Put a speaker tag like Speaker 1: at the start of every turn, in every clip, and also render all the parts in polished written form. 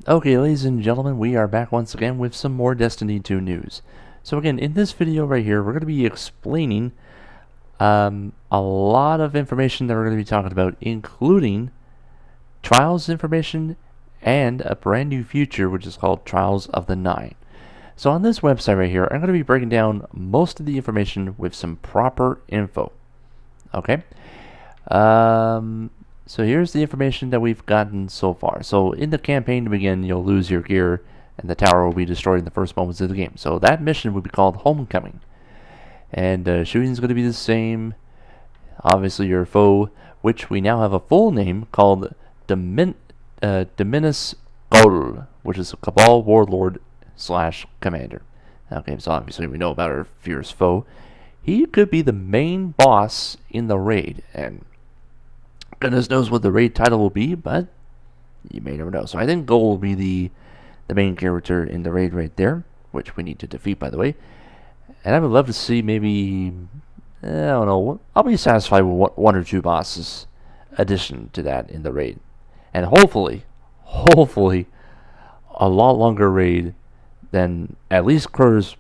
Speaker 1: Okay, ladies and gentlemen, we are back once again with some more Destiny 2 news. So again, in this video right here, we're going to be explaining a lot of information that we're going to be talking about, including Trials information and a brand new feature which is called Trials of the Nine. So on this website right here, I'm going to be breaking down most of the information with some proper info. Okay? So here's the information that we've gotten so far. So in the campaign to begin, you'll lose your gear and the tower will be destroyed in the first moments of the game. So that mission would be called Homecoming. And shooting is going to be the same. Obviously your foe, which we now have a full name called Dominus Gaul, which is a Cabal Warlord / Commander. Okay, so obviously we know about our fierce foe. He could be the main boss in the raid, and goodness knows what the raid title will be, but you may never know. So I think Goal will be the main character in the raid right there, which we need to defeat, by the way. And I would love to see maybe, I don't know, I'll be satisfied with one or two bosses addition to that in the raid. And hopefully, a lot longer raid than at least Curse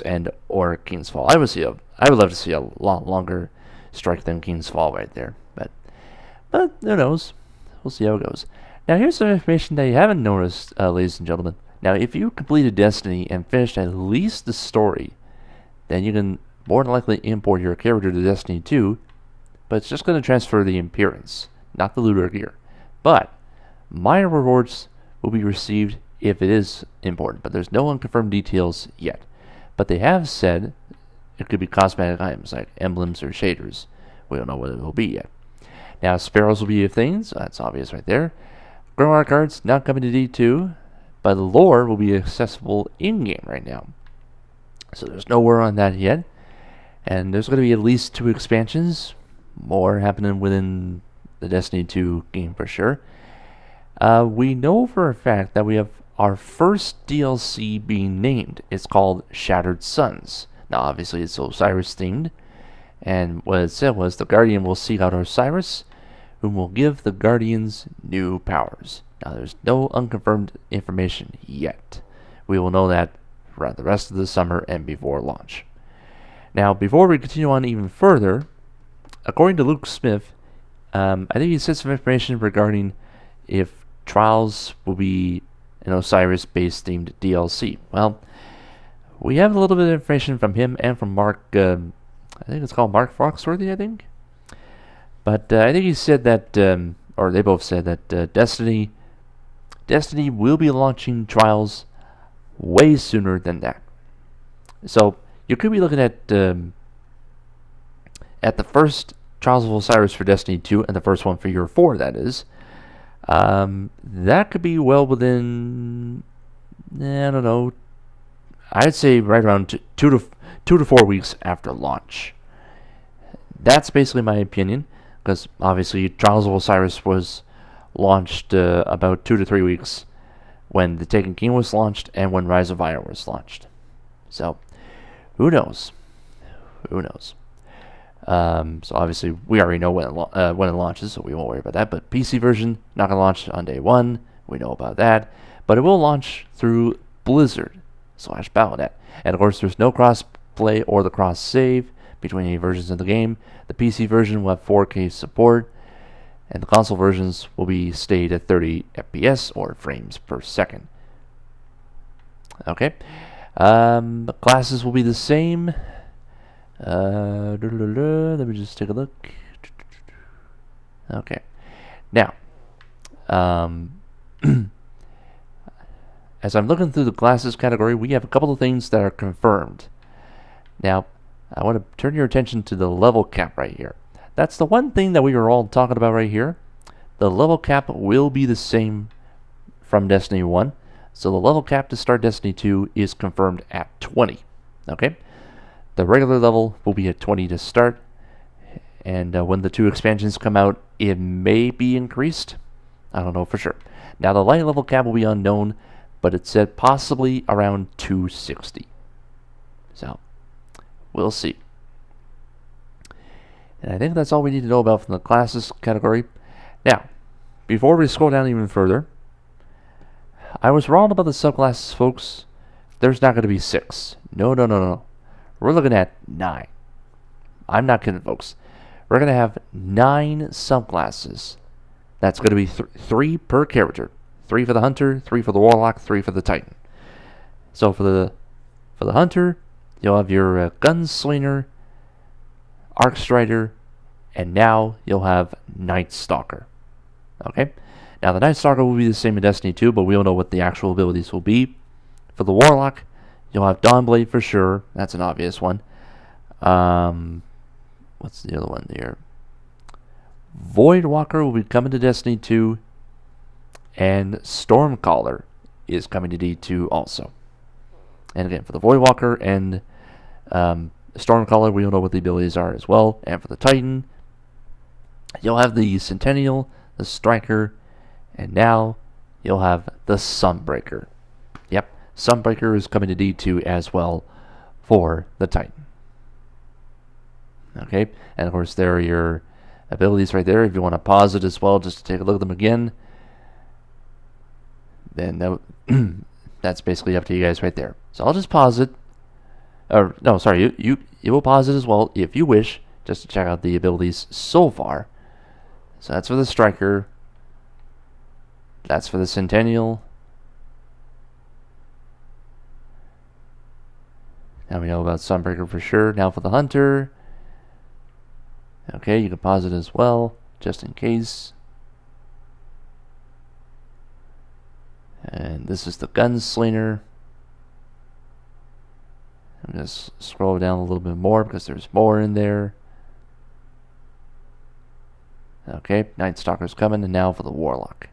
Speaker 1: and or King's Fall. I would love to see a lot longer strike than King's Fall right there. But who knows? We'll see how it goes. Now here's some information that you haven't noticed, ladies and gentlemen. Now if you completed Destiny and finished at least the story, then you can more than likely import your character to Destiny 2, but it's just going to transfer the appearance, not the loot or gear. But minor rewards will be received if it is imported, but there's no unconfirmed details yet. But they have said it could be cosmetic items like emblems or shaders. We don't know what it will be yet. Now, sparrows will be a thing, so that's obvious right there. Grimoire cards not coming to D2, but the lore will be accessible in-game right now. So there's no word on that yet. And there's going to be at least 2 expansions, more happening within the Destiny 2 game for sure. We know for a fact that we have our first DLC being named. It's called Shattered Suns. Now, obviously, it's Osiris themed. And what it said was the Guardian will seek out Osiris, whom will give the Guardians new powers. Now, there's no unconfirmed information yet. We will know that throughout the rest of the summer and before launch. Now, before we continue on even further, according to Luke Smith, I think he said some information regarding if Trials will be an Osiris-based themed DLC. Well, we have a little bit of information from him and from Mark. I think it's called Mark Foxworthy, I think. But I think he said that, or they both said that Destiny will be launching Trials way sooner than that. So you could be looking at the first Trials of Osiris for Destiny 2 and the first one for Year 4, that is. That could be well within, I don't know, I'd say right around 2 to 4 weeks after launch. That's basically my opinion, because obviously Trials of Osiris was launched about 2 to 3 weeks when The Taken King was launched and when Rise of Iron was launched. So, who knows? Who knows? So obviously we already know when it launches, so we won't worry about that. But PC version not gonna launch on day 1. We know about that, but it will launch through Blizzard /Battle.net. And of course, there's no cross-play or the cross-save between any versions of the game. The PC version will have 4K support, and the console versions will be stayed at 30 FPS or frames per second. Okay. The classes will be the same. Let me just take a look. Okay. Now, as I'm looking through the classes category, we have a couple of things that are confirmed. Now, I want to turn your attention to the level cap right here. That's the one thing that we were all talking about right here. The level cap will be the same from Destiny 1. So the level cap to start Destiny 2 is confirmed at 20. Okay? The regular level will be at 20 to start. And when the 2 expansions come out, it may be increased. I don't know for sure. Now, the light level cap will be unknown, but it said possibly around 260. So, we'll see. And I think that's all we need to know about from the classes category. Now, before we scroll down even further, I was wrong about the subclasses, folks. There's not going to be 6. No, no, no, no. We're looking at 9. I'm not kidding, folks. We're going to have 9 subclasses. That's going to be 3 per character. 3 for the Hunter, 3 for the Warlock, 3 for the Titan. So for the Hunter, you'll have your Gunslinger, Arc Strider, and now you'll have Night Stalker. Okay? Now the Night Stalker will be the same in Destiny 2, but we don't know what the actual abilities will be. For the Warlock, you'll have Dawnblade for sure. That's an obvious one. What's the other one there? Voidwalker will be coming to Destiny 2, and Stormcaller is coming to D2 also. And again, for the Voidwalker and Stormcaller, we don't know what the abilities are as well. And for the Titan, you'll have the Centennial, the Striker, and now you'll have the Sunbreaker. Yep, Sunbreaker is coming to D2 as well for the Titan. Okay, and of course there are your abilities right there. If you want to pause it as well, just to take a look at them again, then that's basically up to you guys right there. So I'll just pause it. Or no, sorry, you will pause it as well if you wish, just to check out the abilities so far. So that's for the Striker. That's for the Centennial. Now we know about Sunbreaker for sure. Now for the Hunter. Okay, you can pause it as well, just in case. And this is the Gunslinger. I'm going to scroll down a little bit more because there's more in there. Okay, Night Stalker's coming, and now for the Warlock.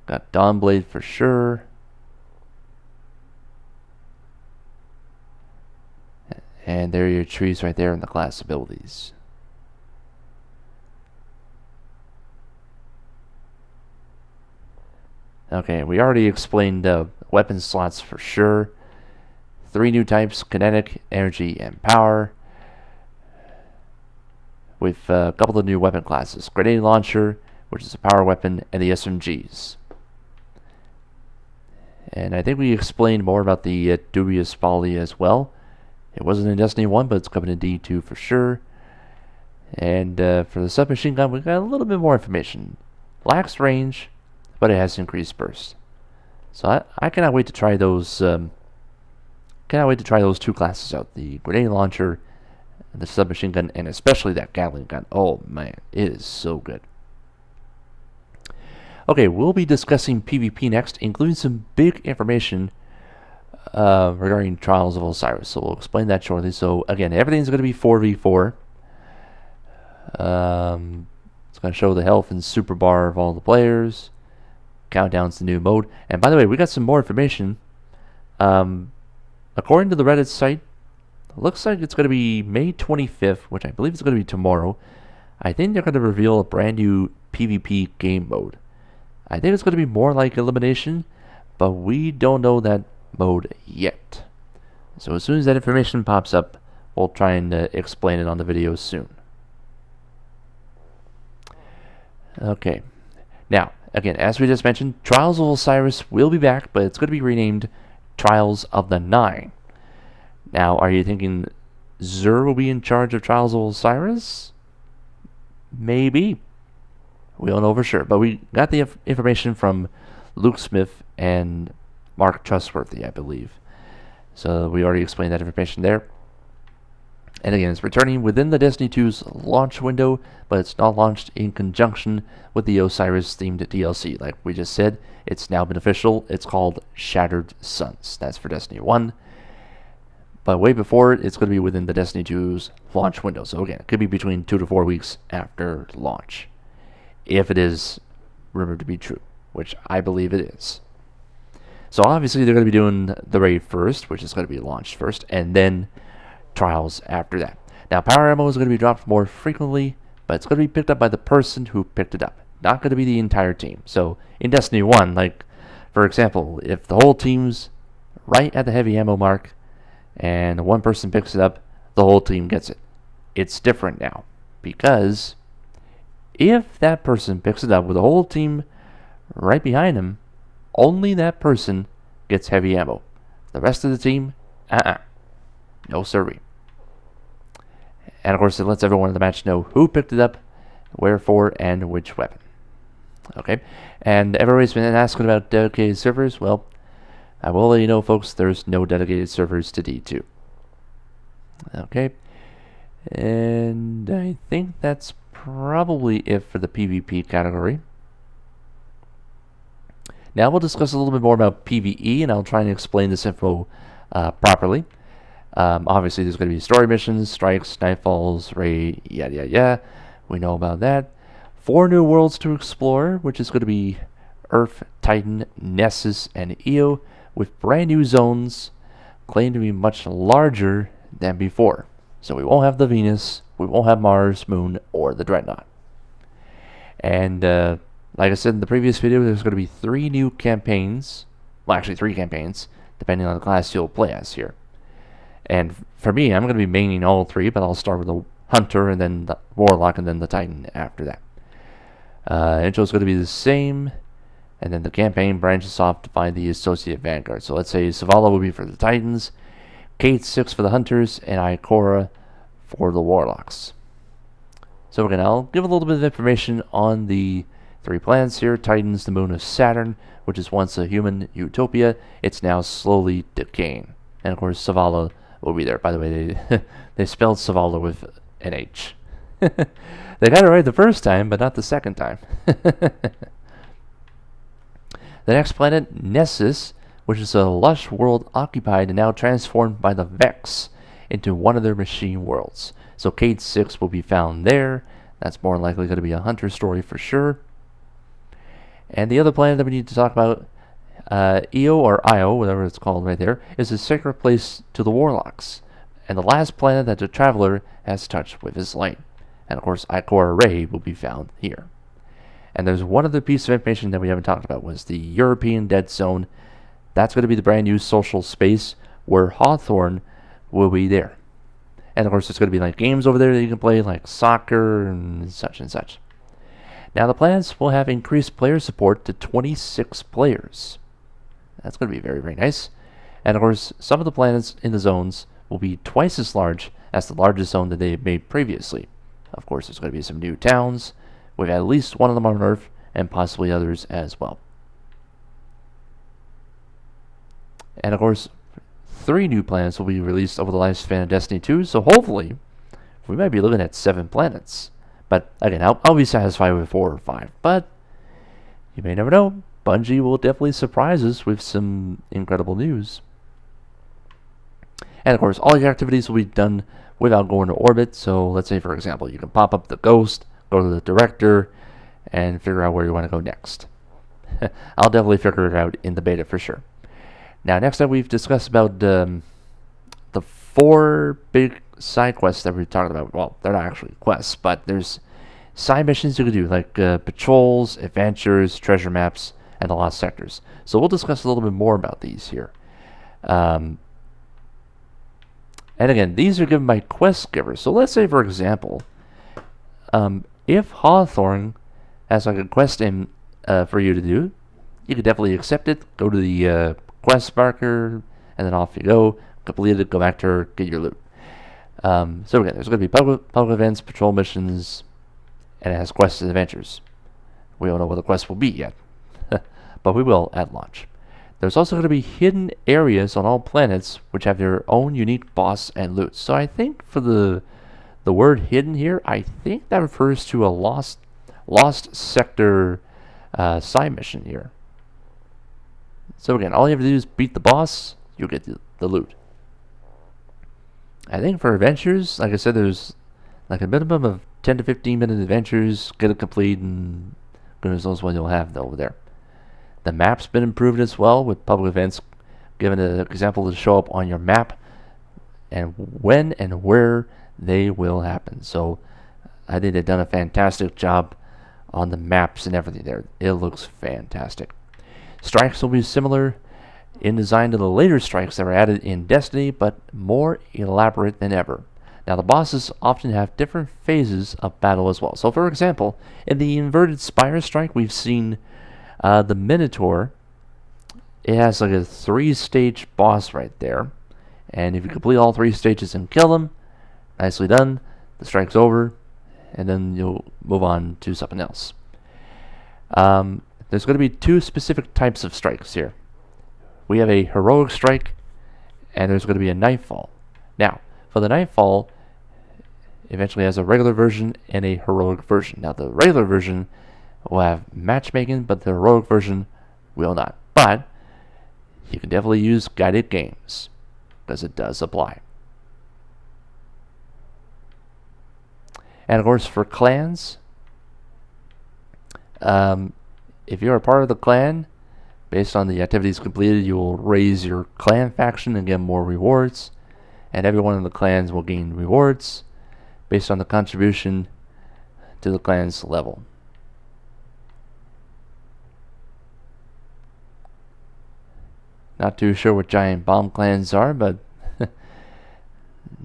Speaker 1: Got Dawnblade for sure. And there are your trees right there in the class abilities. Okay, we already explained weapon slots for sure. 3 new types: kinetic, energy, and power. With a couple of new weapon classes: grenade launcher, which is a power weapon, and the SMGs. And I think we explained more about the dubious folly as well. It wasn't in Destiny 1, but it's coming in D2 for sure. And for the submachine gun, we got a little bit more information. Lacks range, but it has increased burst. So I cannot wait to try those. Cannot wait to try those 2 classes out: the grenade launcher, and the submachine gun, and especially that Gatling gun. Oh man, it is so good. Okay, we'll be discussing PvP next, including some big information regarding Trials of Osiris. So we'll explain that shortly. So again, everything's going to be 4v4. It's going to show the health and super bar of all the players. Countdowns to new mode. And by the way, we got some more information. According to the Reddit site, it looks like it's going to be May 25th, which I believe is going to be tomorrow. I think they're going to reveal a brand new PvP game mode. I think it's going to be more like Elimination, but we don't know that mode yet. So as soon as that information pops up, we'll try and explain it on the video soon. Okay. Now, again, as we just mentioned, Trials of Osiris will be back, but it's going to be renamed Trials of the Nine. Now, are you thinking Xur will be in charge of Trials of Osiris? Maybe. We don't know for sure, but we got the information from Luke Smith and Mark Trustworthy, I believe. So we already explained that information there. And again, it's returning within the Destiny 2's launch window, but it's not launched in conjunction with the Osiris-themed DLC. Like we just said, it's now been official. It's called Shattered Suns. That's for Destiny 1. But way before it, it's going to be within the Destiny 2's launch window. So again, it could be between 2 to 4 weeks after launch, if it is rumored to be true, which I believe it is. So obviously they're going to be doing the raid first, which is going to be launched first, and then Trials after that. Now, power ammo is going to be dropped more frequently, but it's going to be picked up by the person who picked it up, not going to be the entire team. So in Destiny 1, like, for example, if the whole team's right at the heavy ammo mark and one person picks it up, the whole team gets it. It's different now, because if that person picks it up with the whole team right behind him, only that person gets heavy ammo. The rest of the team, no siree. And of course, it lets everyone in the match know who picked it up, where for, and which weapon. Okay, and everybody's been asking about dedicated servers. Well, I will let you know, folks, there's no dedicated servers to D2. Okay, and I think that's probably it for the PvP category. Now we'll discuss a little bit more about PvE, and I'll try and explain this info properly. Obviously, there's going to be story missions, strikes, nightfalls, raid, yada yada yada. We know about that. 4 new worlds to explore, which is going to be Earth, Titan, Nessus, and Io, with brand new zones claimed to be much larger than before. So we won't have the Venus, we won't have Mars, Moon, or the Dreadnought. And like I said in the previous video, there's going to be 3 new campaigns. Well, actually 3 campaigns, depending on the class you'll play as here. And for me, I'm going to be maining all 3, but I'll start with the Hunter, and then the Warlock, and then the Titan after that. Intro is going to be the same, and then the campaign branches off to find the Associate Vanguard. So let's say Zavala will be for the Titans, Kate 6 for the Hunters, and Ikora for the Warlocks. So again, I'll give a little bit of information on the 3 planets here. Titan's the moon of Saturn, which is once a human utopia. It's now slowly decaying. And of course, Zavala will be there. By the way, they spelled Zavala with an H. They got it right the first time, but not the second time. The next planet, Nessus, which is a lush world occupied and now transformed by the Vex into one of their machine worlds. So Kate 6 will be found there. That's more likely going to be a Hunter story for sure. And the other planet that we need to talk about, Io, or Io, whatever it's called right there, is a sacred place to the Warlocks, and the last planet that the Traveler has touched with his light. And of course, Ikora Ray will be found here. And there's one other piece of information that we haven't talked about, was the European Dead Zone. That's going to be the brand new social space where Hawthorne will be there. And of course, there's going to be like games over there that you can play, like soccer and such and such. Now the planets will have increased player support to 26 players. That's going to be very, very nice. And of course, some of the planets in the zones will be twice as large as the largest zone that they had made previously. Of course, there's going to be some new towns, with at least one of them on Earth, and possibly others as well. And of course, 3 new planets will be released over the lifespan of Destiny 2, so hopefully, we might be looking at 7 planets. But again, I'll be satisfied with 4 or 5, but you may never know. Bungie will definitely surprise us with some incredible news. And of course, all your activities will be done without going to orbit. So let's say, for example, you can pop up the Ghost, go to the Director, and figure out where you want to go next. I'll definitely figure it out in the beta for sure. Now, next up, we've discussed about the 4 big side quests that we talked about. Well, they're not actually quests, but there's side missions you can do, like patrols, adventures, treasure maps, and the lost sectors. So we'll discuss a little bit more about these here. And again, these are given by quest givers. So let's say, for example, if Hawthorne has like a quest in for you to do, you could definitely accept it. Go to the quest marker, and then off you go. Complete it, go back to her, get your loot. So again, there's going to be public events, patrol missions, and it has quests and adventures. We don't know what the quest will be yet, but we will at launch. There's also going to be hidden areas on all planets which have their own unique boss and loot. So I think for the word hidden here, I think that refers to a lost sector side mission here. So again, all you have to do is beat the boss, you'll get the loot. I think for adventures, like I said, there's like a minimum of 10 to 15 minute adventures, get it complete, and goodness knows what you'll have over there. The map's been improved as well, with public events given an example to show up on your map, and when and where they will happen. So I think they've done a fantastic job on the maps and everything there. It looks fantastic. Strikes will be similar in design to the later strikes that were added in Destiny, but more elaborate than ever. Now, the bosses often have different phases of battle as well. So, for example, in the Inverted Spire Strike, we've seen The Minotaur, it has like a 3-stage boss right there. And if you complete all 3 stages and kill them, nicely done. The strike's over, and then you'll move on to something else. There's going to be 2 specific types of strikes here. We have a heroic strike, and there's going to be a nightfall. Now, for the nightfall, eventually has a regular version and a heroic version. Now, the regular version will have matchmaking, but the heroic version will not. But you can definitely use guided games, because it does apply. And of course, for clans, if you're a part of the clan, based on the activities completed, you will raise your clan faction and get more rewards. And everyone in the clans will gain rewards based on the contribution to the clan's level. Not too sure what giant bomb clans are, but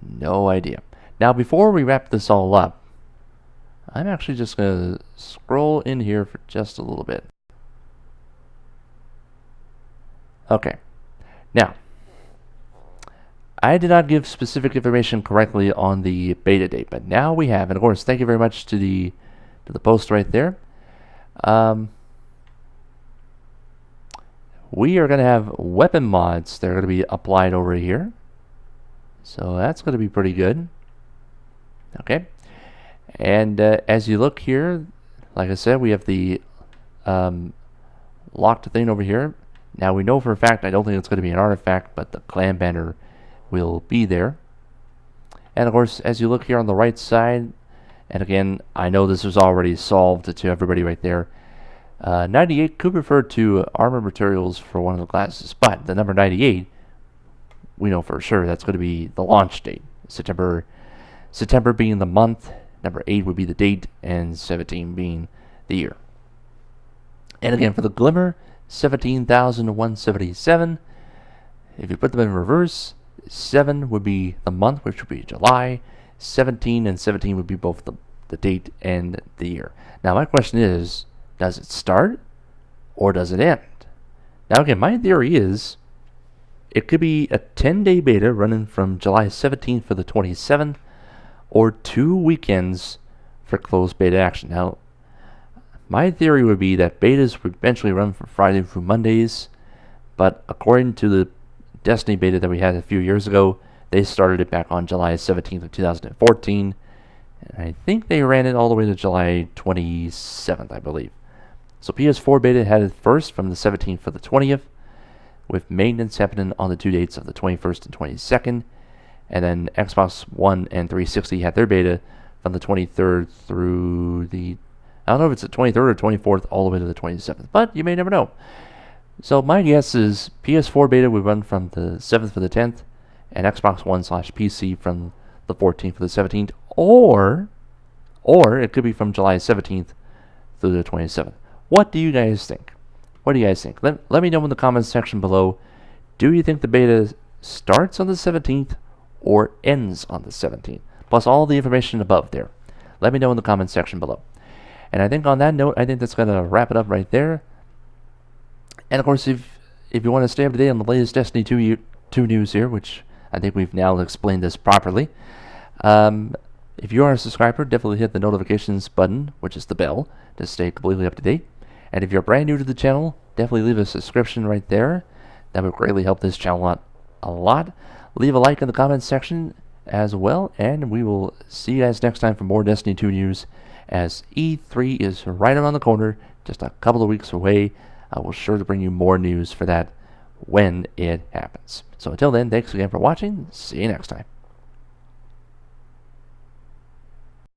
Speaker 1: no idea. Now, before we wrap this all up, I'm actually just going to scroll in here for just a little bit. Okay. Now, I did not give specific information correctly on the beta date, but now we have. And of course, thank you very much to the post right there. We are going to have weapon mods that are going to be applied over here. So that's going to be pretty good. Okay. And as you look here, like I said, we have the locked thing over here. Now we know for a fact, I don't think it's going to be an artifact, but the clan banner will be there. And of course, as you look here on the right side, and again, I know this was already solved to everybody right there. 98 could refer to armor materials for one of the classes, but the number 98, we know for sure that's going to be the launch date. September being the month, number 8 would be the date, and 17 being the year. And again, for the Glimmer, 17,177. If you put them in reverse, 7 would be the month, which would be July. 17 and 17 would be both the date and the year. Now, my question is, does it start or does it end? Now, again, my theory is it could be a 10-day beta running from July 17th for the 27th, or 2 weekends for closed beta action. Now, my theory would be that betas would eventually run from Friday through Mondays, but according to the Destiny beta that we had a few years ago, they started it back on July 17th of 2014, and I think they ran it all the way to July 27th, I believe. So PS4 beta had it first from the 17th for the 20th, with maintenance happening on the 2 dates of the 21st and 22nd, and then Xbox One and 360 had their beta from the 23rd through the, I don't know if it's the 23rd or 24th, all the way to the 27th, but you may never know. So my guess is PS4 beta would run from the 7th for the 10th, and Xbox One / PC from the 14th for the 17th, or it could be from July 17th through the 27th. What do you guys think? What do you guys think? Let me know in the comments section below. Do you think the beta starts on the 17th or ends on the 17th? Plus all the information above there. Let me know in the comments section below. And I think on that note, I think that's going to wrap it up right there. And of course, if you want to stay up to date on the latest Destiny 2 news here, which I think we've now explained this properly, if you are a subscriber, definitely hit the notifications button, which is the bell, to stay completely up to date. And if you're brand new to the channel, definitely leave a subscription right there. That would greatly help this channel out a lot. Leave a like in the comments section as well, and we will see you guys next time for more Destiny 2 news, as E3 is right around the corner, just a couple of weeks away. I will sure to bring you more news for that when it happens. So until then, thanks again for watching. See you next time.